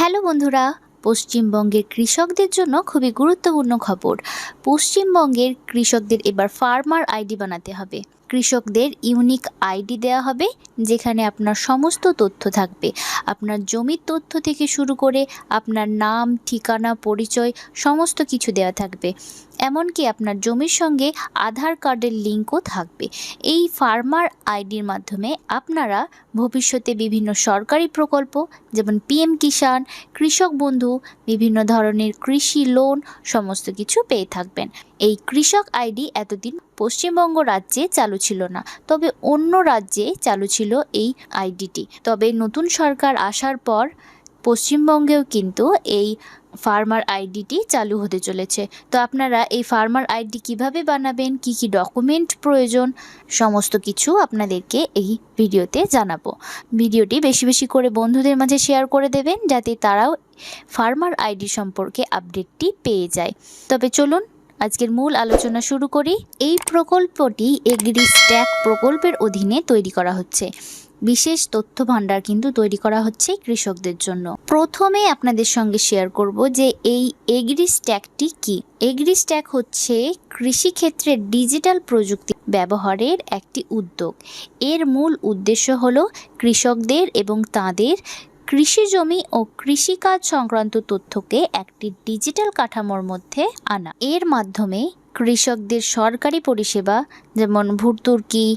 Hello বন্ধুরা, পশ্চিমবঙ্গের কৃষকদের জন্য খুবই গুরুত্বপূর্ণ খবর। পশ্চিমবঙ্গের কৃষকদের এবার ফার্মার আইডি বানাতে হবে। কৃষকদের ইউনিক আইডি দেওয়া হবে, যেখানে আপনার সমস্ত তথ্য থাকবে। আপনার জমির তথ্য থেকে শুরু করে আপনার নাম, ঠিকানা, পরিচয় সমস্ত কিছু দেওয়া থাকবে। এমনকি আপনার জমির সঙ্গে আধার কার্ডের লিঙ্কও থাকবে। এই ফার্মার আইডির মাধ্যমে আপনারা ভবিষ্যতে বিভিন্ন সরকারি প্রকল্প যেমন পিএম কিষাণ, কৃষক বন্ধু, বিভিন্ন ধরনের কৃষি লোন সমস্ত কিছু পেয়ে থাকবেন। এই কৃষক আইডি এতদিন পশ্চিমবঙ্গ রাজ্যে চালু ছিল না, তবে অন্য রাজ্যে চালু ছিল এই আইডিটি। তবে নতুন সরকার আসার পর পশ্চিমবঙ্গেও কিন্তু এই ফার্মার আইডিটি চালু হতে চলেছে। তো আপনারা এই ফার্মার আইডি কিভাবে বানাবেন, কি কি ডকুমেন্ট প্রয়োজন, সমস্ত কিছু আপনাদেরকে এই ভিডিওতে জানাবো। ভিডিওটি বেশি বেশি করে বন্ধুদের মাঝে শেয়ার করে দেবেন, যাতে তারাও ফার্মার আইডি সম্পর্কে আপডেটটি পেয়ে যায়। তবে চলুন আজকের মূল আলোচনা শুরু করি। এই প্রকল্পটি এগ্রিস্ট্যাক প্রকল্পের অধীনে তৈরি করা হচ্ছে। বিশেষ তথ্য ভাণ্ডার কিন্তু তৈরি করা হচ্ছে কৃষকদের জন্য। প্রথমে আপনাদের সঙ্গে শেয়ার করব যে এই এগ্রিস্ট্যাকটি কি। এগ্রিস্ট্যাক হচ্ছে কৃষিক্ষেত্রে ডিজিটাল প্রযুক্তি ব্যবহারের একটি উদ্যোগ। এর মূল উদ্দেশ্য হলো কৃষকদের এবং তাদের কৃষি জমি ও কৃষিকাজ সংক্রান্ত তথ্যকে একটি ডিজিটাল কাঠামোর মধ্যে আনা। এর মাধ্যমে কৃষকদের সরকারি পরিষেবা যেমন ভর্তুকি,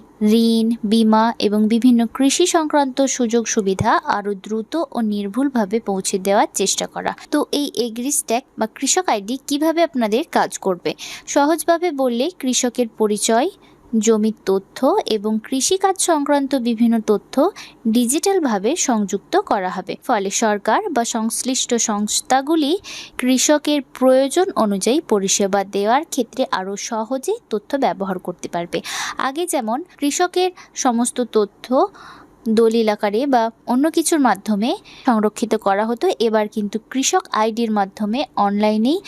ঋণ, বীমা এবং বিভিন্ন কৃষি সংক্রান্ত সুযোগ সুবিধা আরও দ্রুত ও নির্ভুলভাবে পৌঁছে দেওয়ার চেষ্টা করা। তো এই এগ্রিস্ট্যাক বা কৃষক আইডি কিভাবে আপনাদের কাজ করবে? সহজভাবে বললে কৃষকের পরিচয়, জমির তথ্য এবং কৃষিকাজ সংক্রান্ত বিভিন্ন তথ্য ডিজিটালভাবে সংযুক্ত করা হবে। ফলে সরকার বা সংশ্লিষ্ট সংস্থাগুলি কৃষকের প্রয়োজন অনুযায়ী পরিষেবা দেওয়ার ক্ষেত্রে আরও সহজে তথ্য ব্যবহার করতে পারবে। আগে যেমন কৃষকের সমস্ত তথ্য দলিল আকারে বা অন্য কিছুর মাধ্যমে সংরক্ষিত করা হতো, এবার কিন্তু কৃষক আইডির মাধ্যমে অনলাইনেই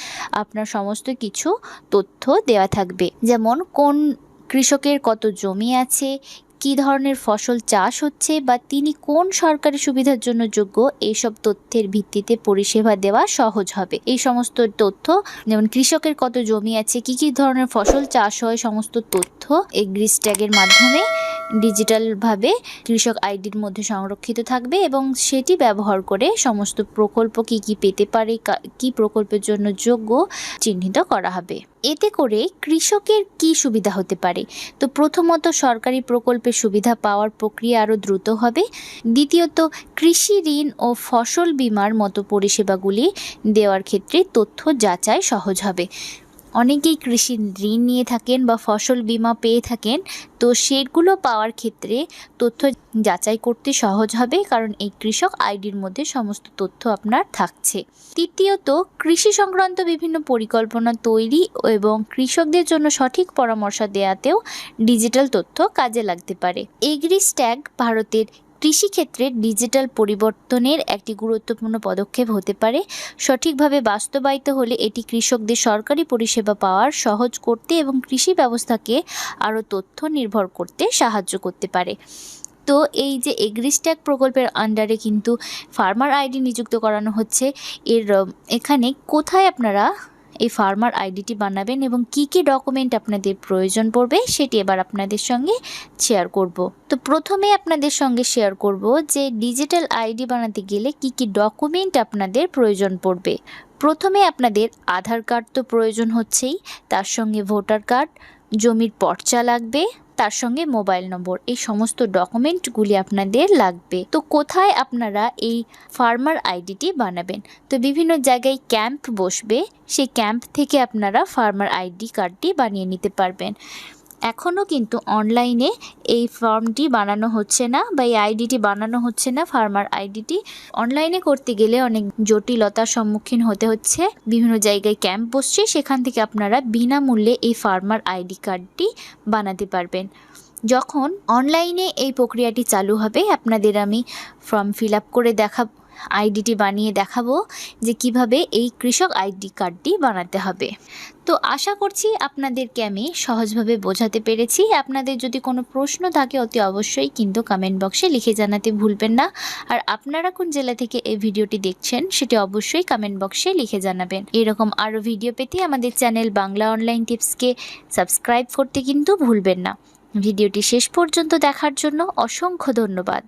আপনার সমস্ত কিছু তথ্য দেওয়া থাকবে। যেমন কোন কৃষকের কত জমি আছে, কী ধরনের ফসল চাষ হচ্ছে বা তিনি কোন সরকারি সুবিধার জন্য যোগ্য, এইসব তথ্যের ভিত্তিতে পরিষেবা দেওয়া সহজ হবে। এই সমস্ত তথ্য যেমন কৃষকের কত জমি আছে, কী কী ধরনের ফসল চাষ হয়, সমস্ত তথ্য এগ্রিস্ট্যাগের মাধ্যমে ডিজিটালভাবে কৃষক আইডির মধ্যে সংরক্ষিত থাকবে এবং সেটি ব্যবহার করে সমস্ত প্রকল্প কী কী পেতে পারে, কী প্রকল্পের জন্য যোগ্য চিহ্নিত করা হবে। এতে করে কৃষকের কী সুবিধা হতে পারে? তো প্রথমত সরকারি প্রকল্পের সুবিধা পাওয়ার প্রক্রিয়া আরও দ্রুত হবে। দ্বিতীয়ত কৃষি ঋণ ও ফসল বীমার মতো পরিষেবাগুলি দেওয়ার ক্ষেত্রে তথ্য যাচাই সহজ হবে। অনেকেই কৃষি ঋণ নিয়ে থাকেন বা ফসল বীমা পেয়ে থাকেন, তো সেগুলো পাওয়ার ক্ষেত্রে তথ্য যাচাই করতে সহজ হবে, কারণ এই কৃষক আইডির মধ্যে সমস্ত তথ্য আপনার থাকছে। তৃতীয়ত কৃষি সংক্রান্ত বিভিন্ন পরিকল্পনা তৈরি এবং কৃষকদের জন্য সঠিক পরামর্শ দেওয়াতেও ডিজিটাল তথ্য কাজে লাগতে পারে। এগ্রিস্ট্যাক ভারতের কৃষিক্ষেত্রে ডিজিটাল পরিবর্তনের একটি গুরুত্বপূর্ণ পদক্ষেপ হতে পারে। সঠিকভাবে বাস্তবায়িত হলে এটি কৃষকদের সরকারি পরিষেবা পাওয়ার সহজ করতে এবং কৃষি ব্যবস্থাকে আরও তথ্য নির্ভর করতে সাহায্য করতে পারে। তো এই যে এগ্রিস্ট্যাক প্রকল্পের আন্ডারে কিন্তু ফার্মার আইডি নিযুক্ত করানো হচ্ছে। এখানে কোথায় আপনারা এই ফার্মার আইডিটি বানাবেন এবং কি কি ডকুমেন্ট আপনাদের প্রয়োজন পড়বে সেটি এবার আপনাদের সঙ্গে শেয়ার করব। তো প্রথমে আপনাদের সঙ্গে শেয়ার করব যে ডিজিটাল আইডি বানাতে গেলে কি কি ডকুমেন্ট আপনাদের প্রয়োজন পড়বে। প্রথমে আপনাদের আধার কার্ড তো প্রয়োজন হচ্ছেই, তার সঙ্গে ভোটার কার্ড, জমির পর্চা লাগবে, তার সঙ্গে মোবাইল নম্বর। এই সমস্ত ডকুমেন্টগুলি আপনাদের লাগবে। তো কোথায় আপনারা এই ফার্মার আইডিটি বানাবেন? তো বিভিন্ন জায়গায় ক্যাম্প বসবে, সেই ক্যাম্প থেকে আপনারা ফার্মার আইডি কার্ডটি বানিয়ে নিতে পারবেন। এখনও কিন্তু অনলাইনে এই ফর্মটি বানানো হচ্ছে না বা এই আইডিটি বানানো হচ্ছে না। ফার্মার আইডিটি অনলাইনে করতে গেলে অনেক জটিলতার সম্মুখীন হতে হচ্ছে। বিভিন্ন জায়গায় ক্যাম্প বসছে, সেখান থেকে আপনারা বিনামূল্যে এই ফার্মার আইডি কার্ডটি বানাতে পারবেন। যখন অনলাইনে এই প্রক্রিয়াটি চালু হবে আপনাদের আমি ফর্ম ফিল আপ করে আইডিটি বানিয়ে দেখাবো যে কিভাবে এই কৃষক আইডি কার্ডটি বানাতে হবে। তো আশা করছি আপনাদেরকে আমি সহজভাবে বোঝাতে পেরেছি। আপনাদের যদি কোনো প্রশ্ন থাকে অতি অবশ্যই কিন্তু কমেন্ট বক্সে লিখে জানাতে ভুলবেন না। আর আপনারা কোন জেলা থেকে এই ভিডিওটি দেখছেন সেটি অবশ্যই কমেন্ট বক্সে লিখে জানাবেন। এরকম আরও ভিডিও পেতে আমাদের চ্যানেল বাংলা অনলাইন টিপসকে সাবস্ক্রাইব করতে কিন্তু ভুলবেন না। ভিডিওটি শেষ পর্যন্ত দেখার জন্য অসংখ্য ধন্যবাদ।